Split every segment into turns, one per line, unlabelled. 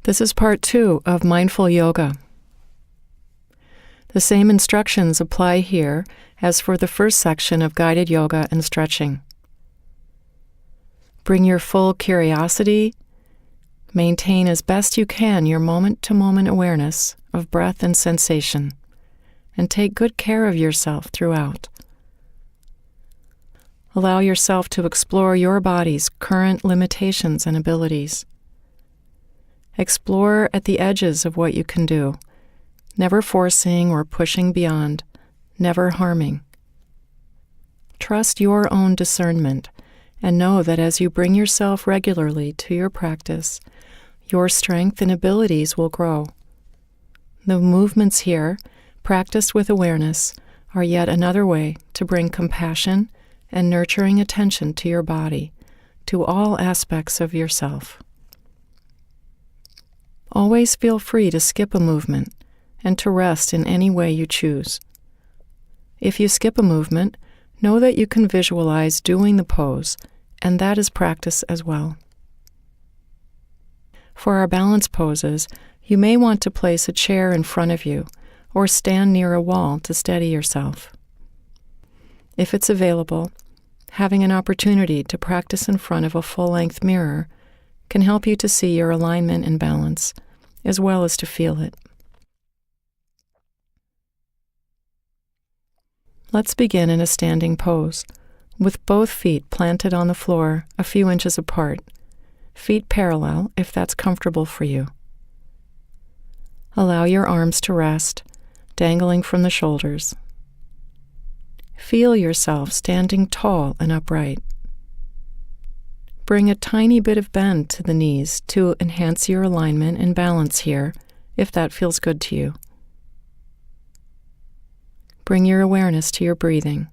This is part 2 of Mindful Yoga. The same instructions apply here as for the first section of guided yoga and stretching. Bring your full curiosity. Maintain as best you can your moment-to-moment awareness of breath and sensation, and take good care of yourself throughout. Allow yourself to explore your body's current limitations and abilities. Explore at the edges of what you can do, never forcing or pushing beyond, never harming. Trust your own discernment and know that as you bring yourself regularly to your practice, your strength and abilities will grow. The movements here, practiced with awareness, are yet another way to bring compassion and nurturing attention to your body, to all aspects of yourself. Always feel free to skip a movement and to rest in any way you choose. If you skip a movement, know that you can visualize doing the pose, and that is practice as well. For our balance poses, you may want to place a chair in front of you or stand near a wall to steady yourself. If it's available, having an opportunity to practice in front of a full-length mirror can help you to see your alignment and balance, as well as to feel it. Let's begin in a standing pose, with both feet planted on the floor a few inches apart, feet parallel if that's comfortable for you. Allow your arms to rest, dangling from the shoulders. Feel yourself standing tall and upright. Bring a tiny bit of bend to the knees to enhance your alignment and balance here, if that feels good to you. Bring your awareness to your breathing,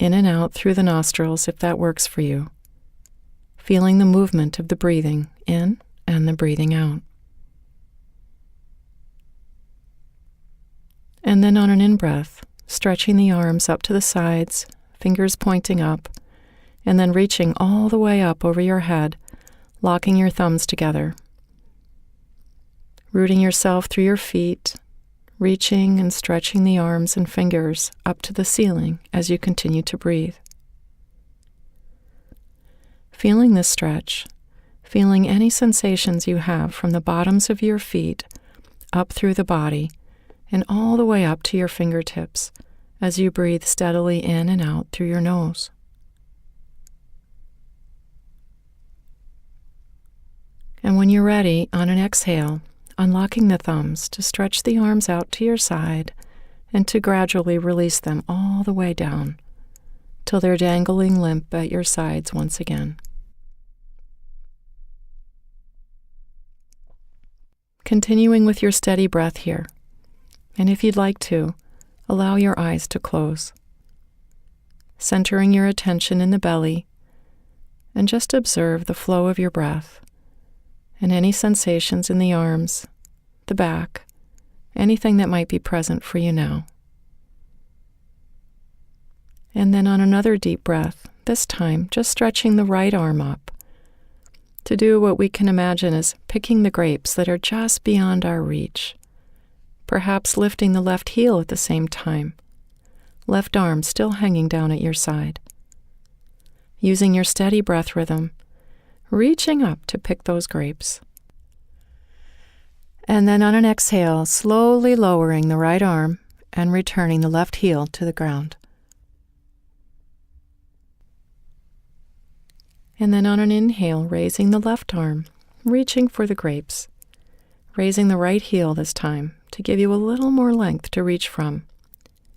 in and out through the nostrils if that works for you, feeling the movement of the breathing in and the breathing out. And then on an in-breath, stretching the arms up to the sides, fingers pointing up, and then reaching all the way up over your head, locking your thumbs together. Rooting yourself through your feet, reaching and stretching the arms and fingers up to the ceiling as you continue to breathe. Feeling this stretch, feeling any sensations you have from the bottoms of your feet up through the body and all the way up to your fingertips as you breathe steadily in and out through your nose. And when you're ready, on an exhale, unlocking the thumbs to stretch the arms out to your side and to gradually release them all the way down till they're dangling limp at your sides once again. Continuing with your steady breath here, and if you'd like to, allow your eyes to close. Centering your attention in the belly, and just observe the flow of your breath and any sensations in the arms, the back, anything that might be present for you now. And then on another deep breath, this time just stretching the right arm up to do what we can imagine as picking the grapes that are just beyond our reach. Perhaps lifting the left heel at the same time, left arm still hanging down at your side. Using your steady breath rhythm, reaching up to pick those grapes. And then on an exhale, slowly lowering the right arm and returning the left heel to the ground. And then on an inhale, raising the left arm, reaching for the grapes. Raising the right heel this time to give you a little more length to reach from.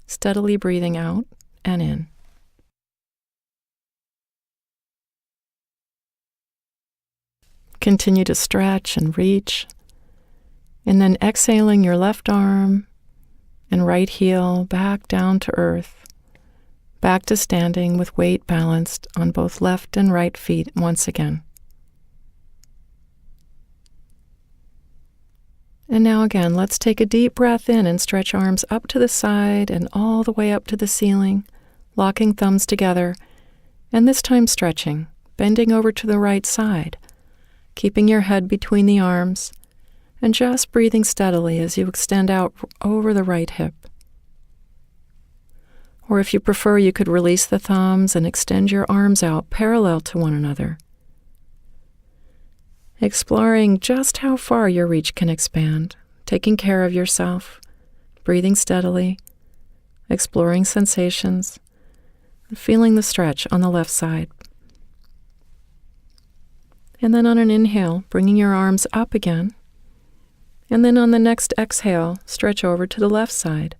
Steadily breathing out and in. Continue to stretch and reach, and then exhaling your left arm and right heel back down to earth, back to standing with weight balanced on both left and right feet once again. And now again, let's take a deep breath in and stretch arms up to the side and all the way up to the ceiling, locking thumbs together, and this time stretching, bending over to the right side, keeping your head between the arms, and just breathing steadily as you extend out over the right hip. Or if you prefer, you could release the thumbs and extend your arms out parallel to one another, exploring just how far your reach can expand, taking care of yourself, breathing steadily, exploring sensations, and feeling the stretch on the left side. And then on an inhale, bringing your arms up again, and then on the next exhale, stretch over to the left side,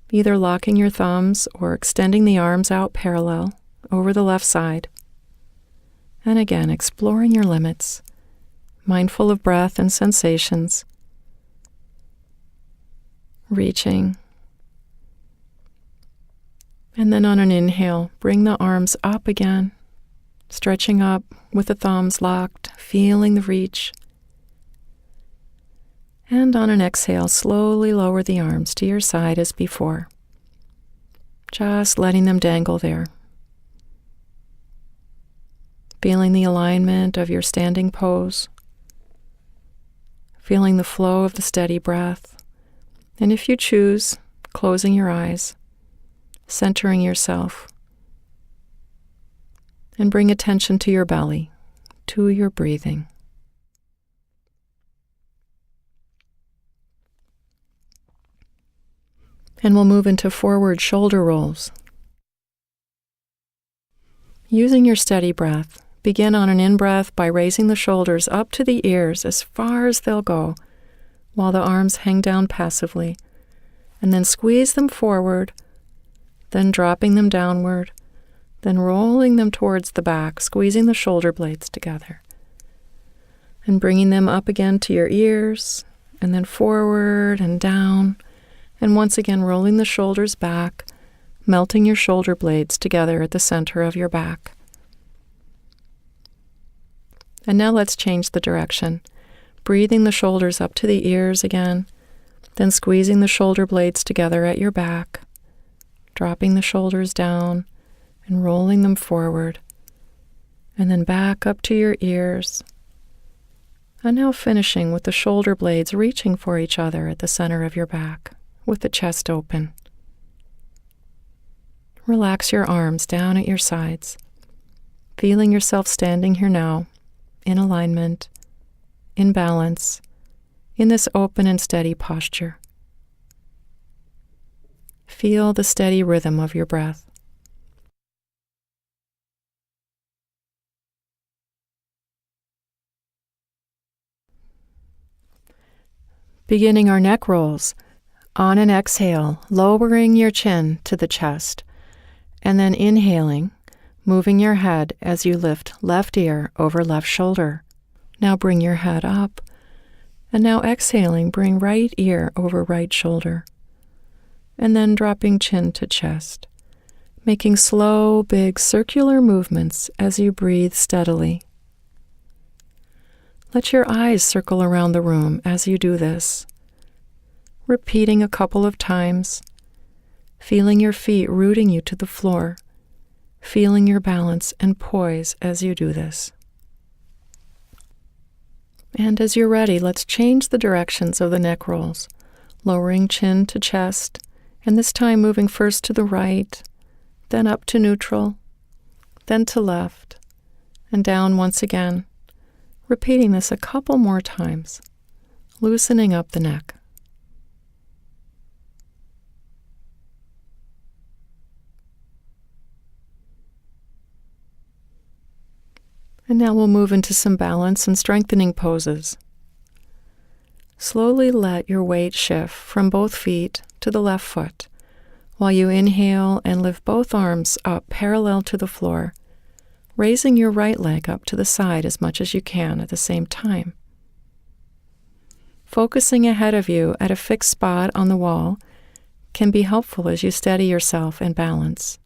either locking your thumbs or extending the arms out parallel over the left side. And again, exploring your limits, mindful of breath and sensations, reaching. And then on an inhale, bring the arms up again, stretching up with the thumbs locked, feeling the reach. And on an exhale, slowly lower the arms to your side as before, just letting them dangle there. Feeling the alignment of your standing pose, feeling the flow of the steady breath, and if you choose, closing your eyes, centering yourself, and bring attention to your belly, to your breathing. And we'll move into forward shoulder rolls. Using your steady breath, begin on an in-breath by raising the shoulders up to the ears as far as they'll go, while the arms hang down passively, and then squeeze them forward, then dropping them downward, then rolling them towards the back, squeezing the shoulder blades together, and bringing them up again to your ears, and then forward and down, and once again rolling the shoulders back, melting your shoulder blades together at the center of your back. And now let's change the direction, breathing the shoulders up to the ears again, then squeezing the shoulder blades together at your back, dropping the shoulders down and rolling them forward, and then back up to your ears. And now finishing with the shoulder blades reaching for each other at the center of your back, with the chest open. Relax your arms down at your sides, feeling yourself standing here now, in alignment, in balance, in this open and steady posture. Feel the steady rhythm of your breath. Beginning our neck rolls, on an exhale, lowering your chin to the chest, and then inhaling, moving your head as you lift left ear over left shoulder. Now bring your head up, and now exhaling, bring right ear over right shoulder, and then dropping chin to chest, making slow, big circular movements as you breathe steadily. Let your eyes circle around the room as you do this, repeating a couple of times, feeling your feet rooting you to the floor, feeling your balance and poise as you do this. And as you're ready, let's change the directions of the neck rolls, lowering chin to chest, and this time moving first to the right, then up to neutral, then to left, and down once again, repeating this a couple more times, loosening up the neck. And now we'll move into some balance and strengthening poses. Slowly let your weight shift from both feet to the left foot while you inhale and lift both arms up parallel to the floor, raising your right leg up to the side as much as you can at the same time. Focusing ahead of you at a fixed spot on the wall can be helpful as you steady yourself and balance.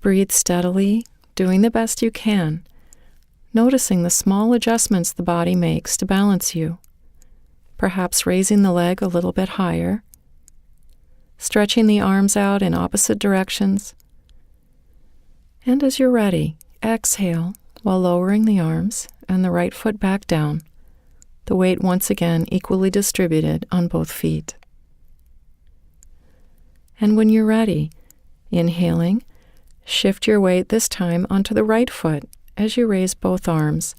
Breathe steadily, doing the best you can, noticing the small adjustments the body makes to balance you, perhaps raising the leg a little bit higher, stretching the arms out in opposite directions, and as you're ready, exhale while lowering the arms and the right foot back down, the weight once again equally distributed on both feet. And when you're ready, inhaling, shift your weight this time onto the right foot as you raise both arms,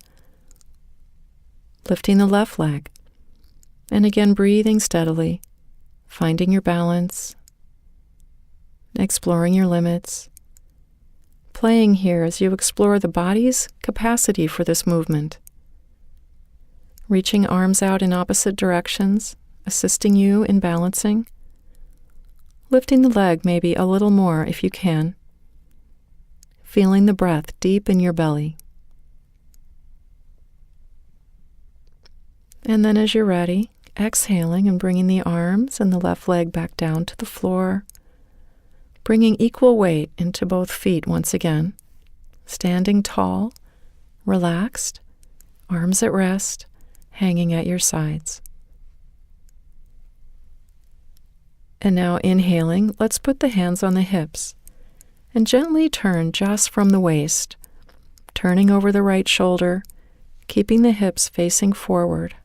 lifting the left leg, and again breathing steadily, finding your balance, exploring your limits, playing here as you explore the body's capacity for this movement. Reaching arms out in opposite directions, assisting you in balancing. Lifting the leg maybe a little more if you can. Feeling the breath deep in your belly. And then as you're ready, exhaling and bringing the arms and the left leg back down to the floor. Bringing equal weight into both feet once again. Standing tall, relaxed, arms at rest, hanging at your sides. And now inhaling, let's put the hands on the hips and gently turn just from the waist, turning over the right shoulder, keeping the hips facing forward.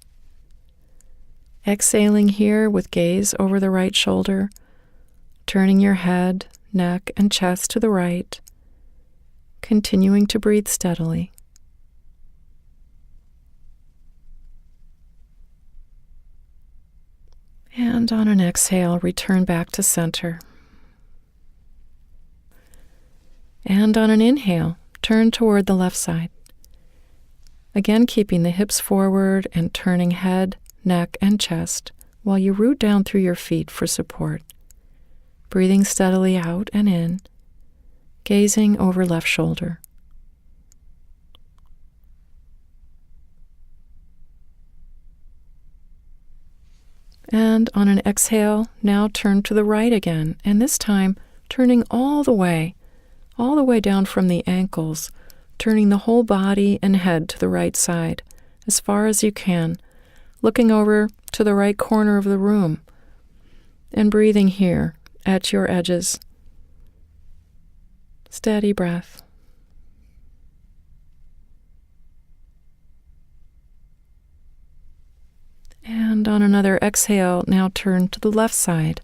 Exhaling here with gaze over the right shoulder, turning your head, neck, and chest to the right, continuing to breathe steadily. And on an exhale, return back to center. And on an inhale, turn toward the left side. Again, keeping the hips forward and turning head, neck, and chest while you root down through your feet for support. Breathing steadily out and in, gazing over left shoulder. And on an exhale, now turn to the right again, and this time turning all the way down from the ankles, turning the whole body and head to the right side as far as you can, looking over to the right corner of the room, and breathing here at your edges. Steady breath. And on another exhale, now turn to the left side,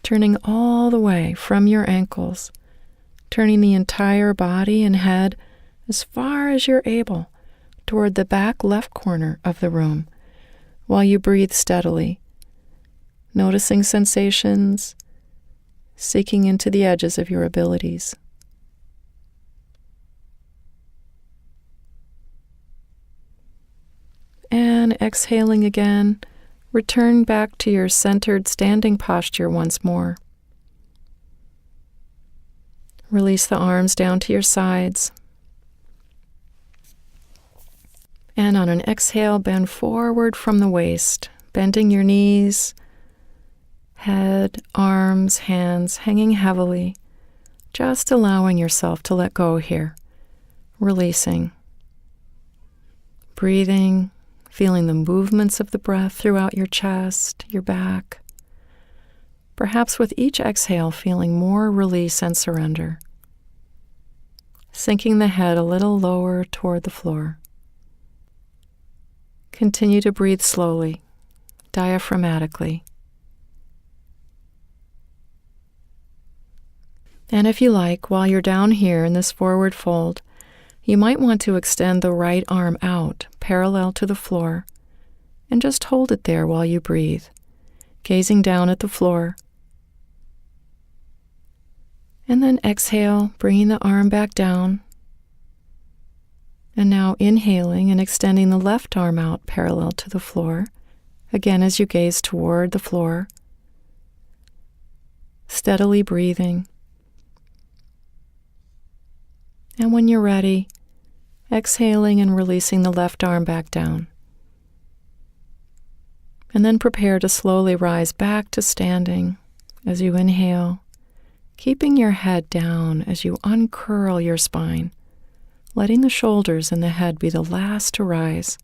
turning all the way from your ankles, turning the entire body and head as far as you're able toward the back left corner of the room while you breathe steadily, noticing sensations, seeking into the edges of your abilities. And exhaling again, return back to your centered standing posture once more. Release the arms down to your sides. And on an exhale, bend forward from the waist, bending your knees, head, arms, hands hanging heavily, just allowing yourself to let go here, releasing, breathing, feeling the movements of the breath throughout your chest, your back. Perhaps with each exhale, feeling more release and surrender. Sinking the head a little lower toward the floor. Continue to breathe slowly, diaphragmatically. And if you like, while you're down here in this forward fold, you might want to extend the right arm out, parallel to the floor, and just hold it there while you breathe, gazing down at the floor. And then exhale, bringing the arm back down. And now inhaling and extending the left arm out parallel to the floor, again as you gaze toward the floor. Steadily breathing. And when you're ready, exhaling and releasing the left arm back down. And then prepare to slowly rise back to standing as you inhale, keeping your head down as you uncurl your spine, letting the shoulders and the head be the last to rise.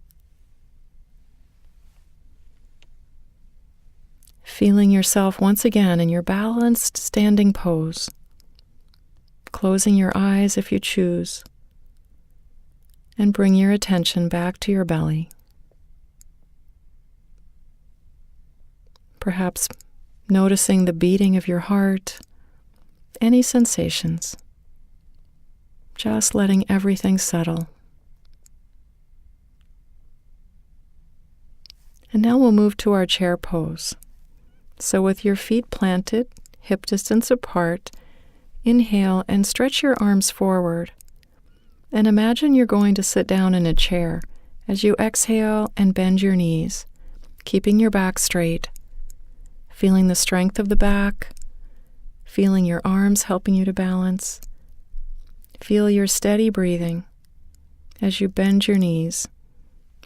Feeling yourself once again in your balanced standing pose. Closing your eyes if you choose, and bring your attention back to your belly. Perhaps noticing the beating of your heart, any sensations. Just letting everything settle. And now we'll move to our chair pose. So with your feet planted, hip distance apart, inhale and stretch your arms forward. And imagine you're going to sit down in a chair as you exhale and bend your knees, keeping your back straight, feeling the strength of the back, feeling your arms helping you to balance. Feel your steady breathing as you bend your knees,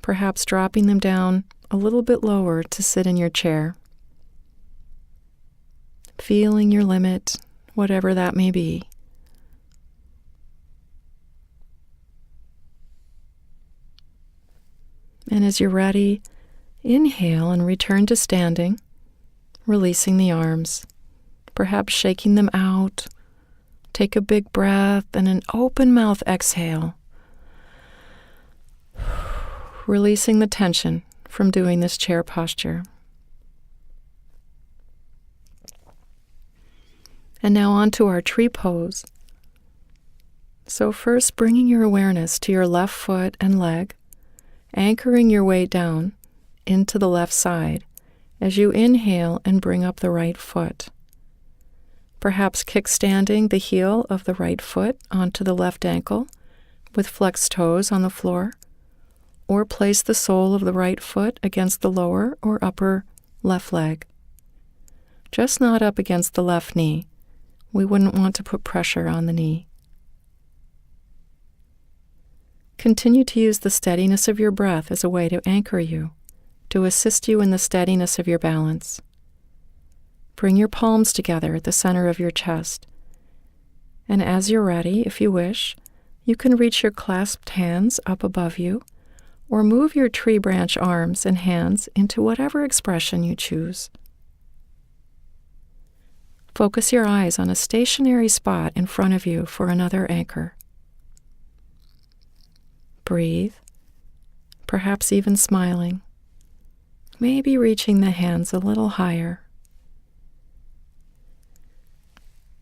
perhaps dropping them down a little bit lower to sit in your chair. Feeling your limit, whatever that may be. And as you're ready, inhale and return to standing, releasing the arms, perhaps shaking them out. Take a big breath and an open mouth exhale, releasing the tension from doing this chair posture. And now on to our tree pose. So first, bringing your awareness to your left foot and leg, anchoring your weight down into the left side as you inhale and bring up the right foot. Perhaps kickstanding the heel of the right foot onto the left ankle with flexed toes on the floor, or place the sole of the right foot against the lower or upper left leg. Just not up against the left knee. We wouldn't want to put pressure on the knee. Continue to use the steadiness of your breath as a way to anchor you, to assist you in the steadiness of your balance. Bring your palms together at the center of your chest. And as you're ready, if you wish, you can reach your clasped hands up above you, or move your tree branch arms and hands into whatever expression you choose. Focus your eyes on a stationary spot in front of you for another anchor. Breathe, perhaps even smiling, maybe reaching the hands a little higher.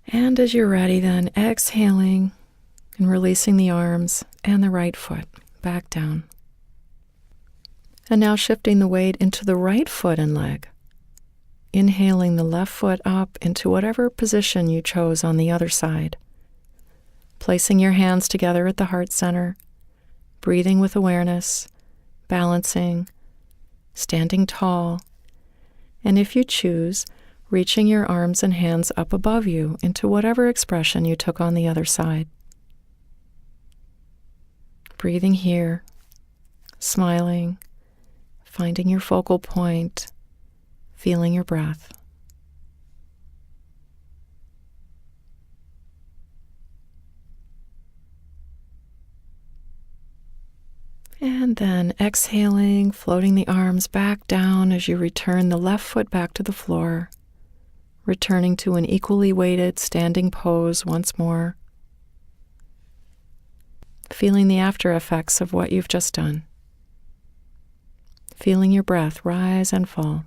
And as you're ready then, exhaling and releasing the arms and the right foot back down. And now shifting the weight into the right foot and leg. Inhaling the left foot up into whatever position you chose on the other side. Placing your hands together at the heart center, breathing with awareness, balancing, standing tall, and if you choose, reaching your arms and hands up above you into whatever expression you took on the other side. Breathing here, smiling, finding your focal point, feeling your breath. And then exhaling, floating the arms back down as you return the left foot back to the floor, returning to an equally weighted standing pose once more, feeling the after effects of what you've just done, feeling your breath rise and fall.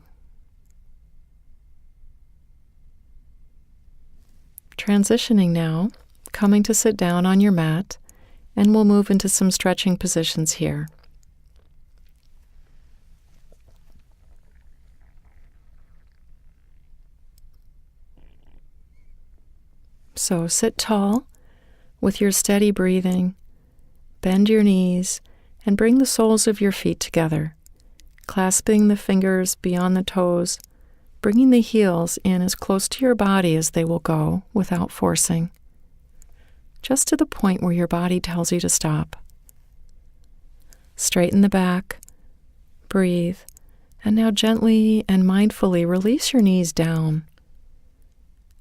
Transitioning now, coming to sit down on your mat, and we'll move into some stretching positions here. So sit tall with your steady breathing, bend your knees, and bring the soles of your feet together, clasping the fingers beyond the toes, bringing the heels in as close to your body as they will go without forcing, just to the point where your body tells you to stop. Straighten the back, breathe, and now gently and mindfully release your knees down,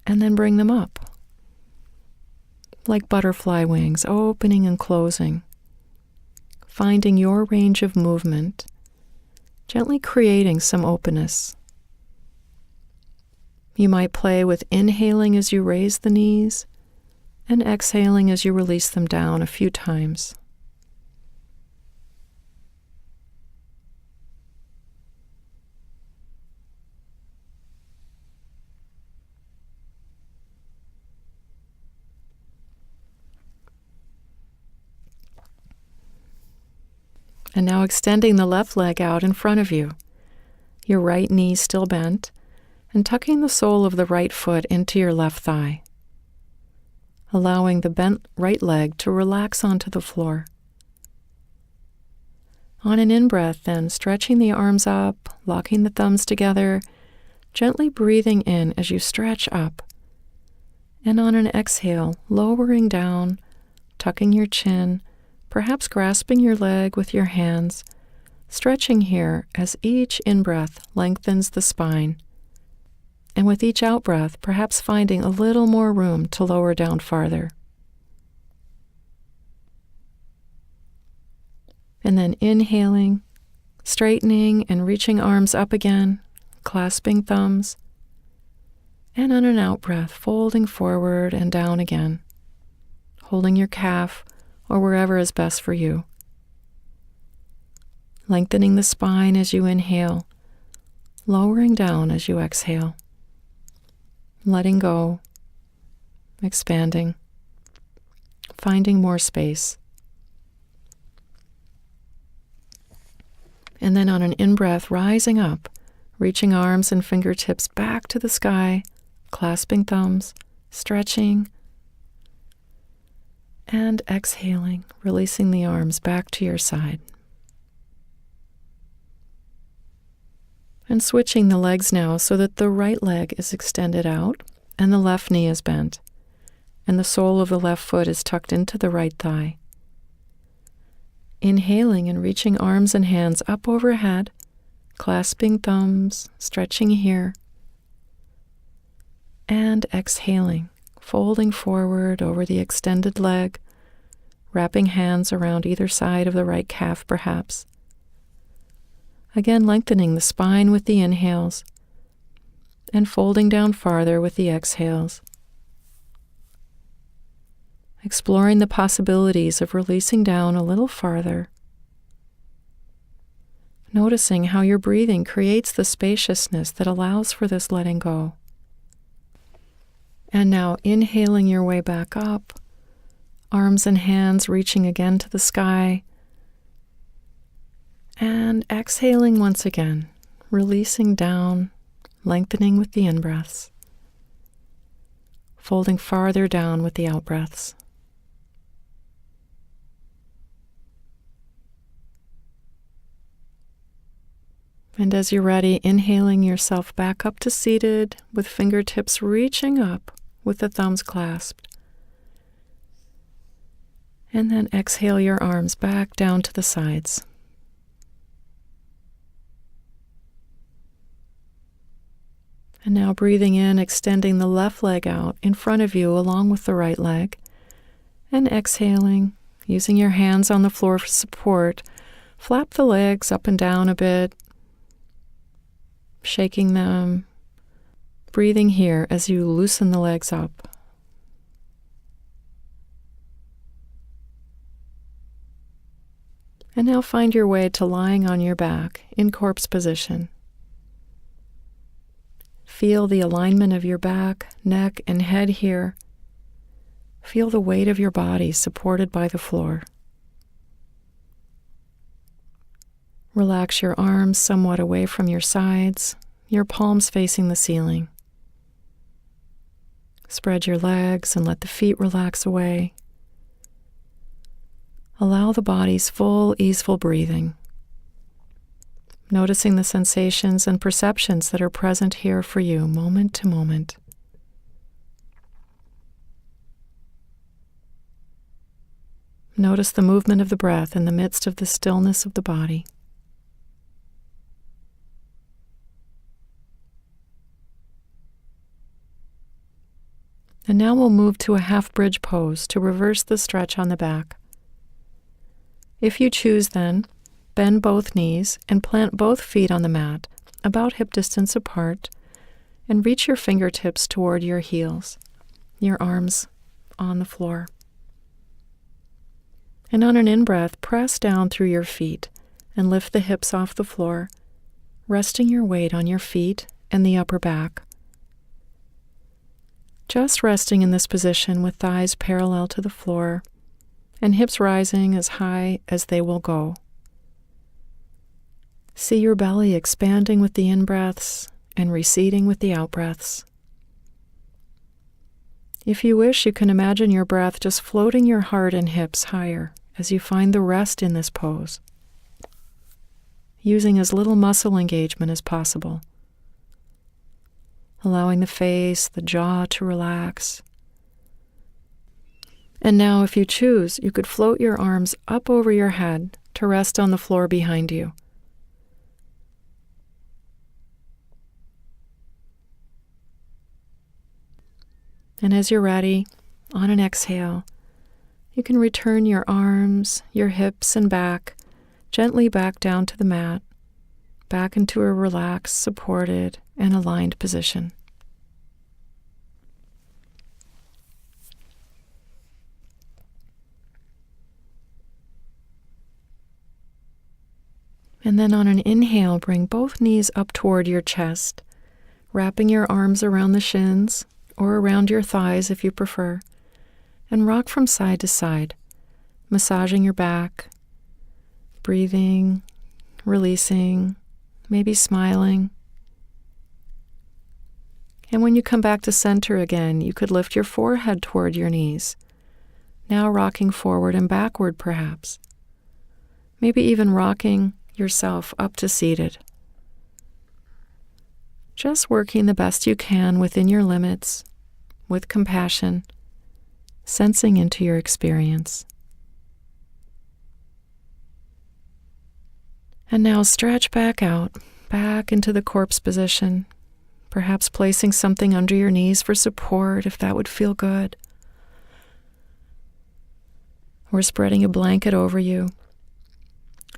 and then bring them up, like butterfly wings, opening and closing, finding your range of movement, gently creating some openness. You might play with inhaling as you raise the knees and exhaling as you release them down a few times. And now extending the left leg out in front of you, your right knee still bent, and tucking the sole of the right foot into your left thigh, allowing the bent right leg to relax onto the floor. On an in-breath, then, stretching the arms up, locking the thumbs together, gently breathing in as you stretch up. And on an exhale, lowering down, tucking your chin, perhaps grasping your leg with your hands, stretching here as each in-breath lengthens the spine. And with each out-breath, perhaps finding a little more room to lower down farther. And then inhaling, straightening and reaching arms up again, clasping thumbs. And on an out-breath, folding forward and down again, holding your calf or wherever is best for you. Lengthening the spine as you inhale, lowering down as you exhale. Letting go, expanding, finding more space. And then on an in-breath, rising up, reaching arms and fingertips back to the sky, clasping thumbs, stretching, and exhaling, releasing the arms back to your side. And switching the legs now so that the right leg is extended out and the left knee is bent, and the sole of the left foot is tucked into the right thigh. Inhaling and reaching arms and hands up overhead, clasping thumbs, stretching here. And exhaling, folding forward over the extended leg, wrapping hands around either side of the right calf perhaps. Again, lengthening the spine with the inhales and folding down farther with the exhales. Exploring the possibilities of releasing down a little farther. Noticing how your breathing creates the spaciousness that allows for this letting go. And now inhaling your way back up, arms and hands reaching again to the sky. And exhaling once again, releasing down, lengthening with the in-breaths. Folding farther down with the out-breaths. And as you're ready, inhaling yourself back up to seated with fingertips reaching up with the thumbs clasped. And then exhale your arms back down to the sides. And now breathing in, extending the left leg out in front of you along with the right leg. And exhaling, using your hands on the floor for support, flap the legs up and down a bit, shaking them, breathing here as you loosen the legs up. And now find your way to lying on your back in corpse position. Feel the alignment of your back, neck, and head here. Feel the weight of your body supported by the floor. Relax your arms somewhat away from your sides, your palms facing the ceiling. Spread your legs and let the feet relax away. Allow the body's full, easeful breathing. Noticing the sensations and perceptions that are present here for you, moment to moment. Notice the movement of the breath in the midst of the stillness of the body. And now we'll move to a half bridge pose to reverse the stretch on the back. If you choose then, bend both knees and plant both feet on the mat, about hip distance apart, and reach your fingertips toward your heels, your arms on the floor. And on an in-breath, press down through your feet and lift the hips off the floor, resting your weight on your feet and the upper back. Just resting in this position with thighs parallel to the floor and hips rising as high as they will go. See your belly expanding with the in-breaths and receding with the out-breaths. If you wish, you can imagine your breath just floating your heart and hips higher as you find the rest in this pose, using as little muscle engagement as possible, allowing the face, the jaw to relax. And now, if you choose, you could float your arms up over your head to rest on the floor behind you. And as you're ready, on an exhale, you can return your arms, your hips, and back gently back down to the mat, back into a relaxed, supported, and aligned position. And then on an inhale, bring both knees up toward your chest, wrapping your arms around the shins or around your thighs if you prefer, and rock from side to side, massaging your back, breathing, releasing, maybe smiling. And when you come back to center again, you could lift your forehead toward your knees, now rocking forward and backward perhaps, maybe even rocking yourself up to seated. Just working the best you can within your limits, with compassion, sensing into your experience. And now stretch back out, back into the corpse position, perhaps placing something under your knees for support if that would feel good, or spreading a blanket over you,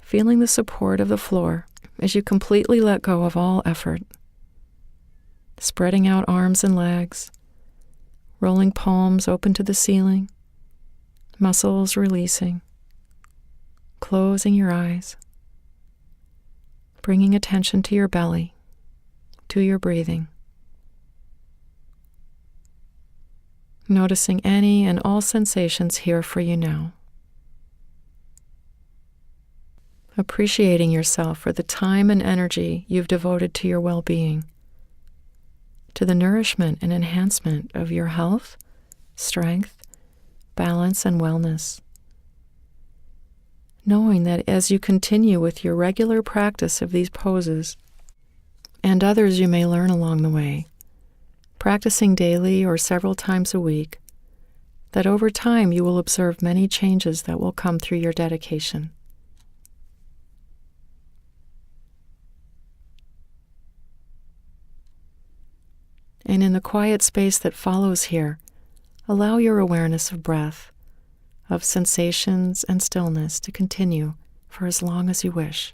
feeling the support of the floor as you completely let go of all effort. Spreading out arms and legs, rolling palms open to the ceiling, muscles releasing, closing your eyes, bringing attention to your belly, to your breathing, noticing any and all sensations here for you now. Appreciating yourself for the time and energy you've devoted to your well-being, to the nourishment and enhancement of your health, strength, balance, and wellness. Knowing that as you continue with your regular practice of these poses, and others you may learn along the way, practicing daily or several times a week, that over time you will observe many changes that will come through your dedication. And in the quiet space that follows here, allow your awareness of breath, of sensations and stillness to continue for as long as you wish.